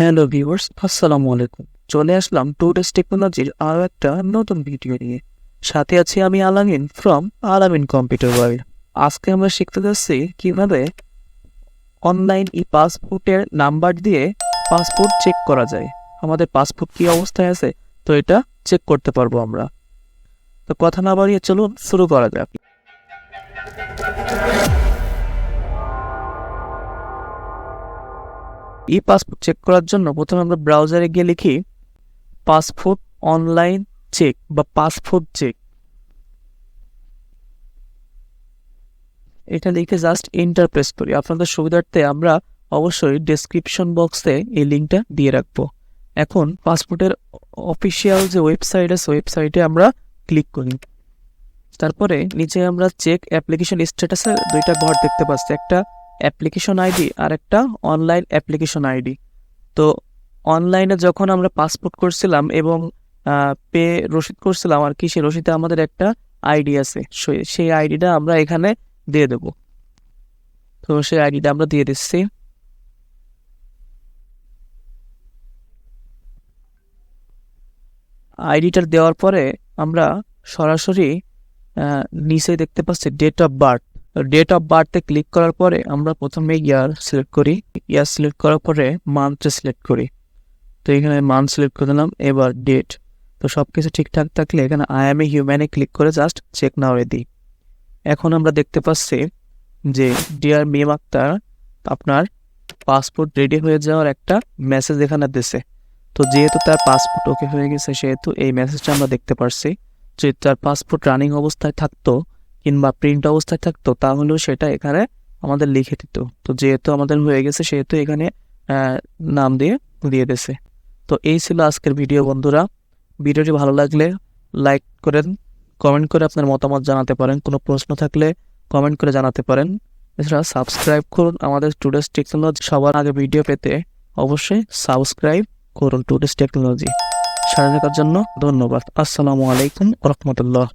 Hello viewers, আসসালামু আলাইকুম। চলে আসলাম টুডেস টেকনোলজির আরও একটা নতুন ভিডিও নিয়ে। সাথে আছি আমি আলামিন ফ্রম আলামিন কম্পিউটার ওয়ার্ল্ড। আজকে আমরা শিখতে যাচ্ছি কিভাবে অনলাইন ই পাসপোর্টের নাম্বার দিয়ে পাসপোর্ট চেক করা যায়। আমাদের পাসপোর্ট কি অবস্থায় আছে তো এটা চেক করতে পারবো আমরা। তো কথা না বাড়িয়ে চলুন শুরু করা যাক। ই পাসপোর্ট চেক করার জন্য প্রথমে আমরা ব্রাউজারে গিয়ে লিখি পাসপোর্ট অনলাইন চেক বা পাসপোর্ট চেক। এটা লিখে জাস্ট এন্টার প্রেস করি। আপনাদের সুবিধার্থে আমরা অবশ্যই ডেসক্রিপশন বক্সে এই লিঙ্কটা দিয়ে রাখবো। এখন পাসপোর্টের অফিসিয়াল যে ওয়েবসাইট আছে ওয়েবসাইটে আমরা ক্লিক করি। তারপরে নিচে আমরা চেক অ্যাপ্লিকেশন স্ট্যাটাসে দুইটা ঘর দেখতে পাচ্ছি, একটা অ্যাপ্লিকেশন আইডি আর একটা অনলাইন অ্যাপ্লিকেশন আইডি। তো অনলাইনে যখন আমরা পাসপোর্ট করছিলাম এবং পে রসিদ করছিলাম আর কি, সেই রসিদে আমাদের একটা আইডি আছে, সেই আইডিটা আমরা এখানে দিয়ে দেব। তো সেই আইডিটা আমরা দিয়ে দিচ্ছি। আইডিটা দেওয়ার পরে আমরা সরাসরি নিচে দেখতে পাচ্ছি date of birth. Date of বার্থে ক্লিক করার পরে আমরা প্রথমে ইয়ার সিলেক্ট করি। ইয়ার সিলেক্ট করার পরে মান্থটা সিলেক্ট করি। তো এখানে মান্থ সিলেক্ট করে দিলাম, এবার ডেট। তো সব কিছু ঠিকঠাক থাকলে এখানে আই এম এ হিউম্যানে ক্লিক করে জাস্ট চেক নাও দিই। এখন আমরা দেখতে পাচ্ছি যে ডিয়ার মিম আক্তার, আপনার পাসপোর্ট রেডি হয়ে যাওয়ার একটা মেসেজ এখানে দিছে। তো যেহেতু তার পাসপোর্ট ওকে হয়ে গেছে সেহেতু এই মেসেজটা আমরা দেখতে পারছি। যদি তার পাসপোর্ট রানিং অবস্থায় থাকতো কিংবা প্রিন্ট অবস্থায় থাকতো তাহলেও সেটা এখানে আমাদের লিখে দিত। তো যেহেতু আমাদের হয়ে গেছে সেহেতু এখানে নাম দিয়ে দিয়েছে। তো এই ছিল আজকের ভিডিও বন্ধুরা। ভিডিওটি ভালো লাগলে লাইক করেন, কমেন্ট করে আপনার মতামত জানাতে পারেন, কোনো প্রশ্ন থাকলে কমেন্ট করে জানাতে পারেন। এছাড়া সাবস্ক্রাইব করুন আমাদের টুডেস টেকনোলজি। সবার আগে ভিডিও পেতে অবশ্যই সাবস্ক্রাইব করুন টুডেস টেকনোলজি। সাথে থাকার জন্য ধন্যবাদ। আসসালামু আলাইকুম ওয়া রাহমাতুল্লাহ।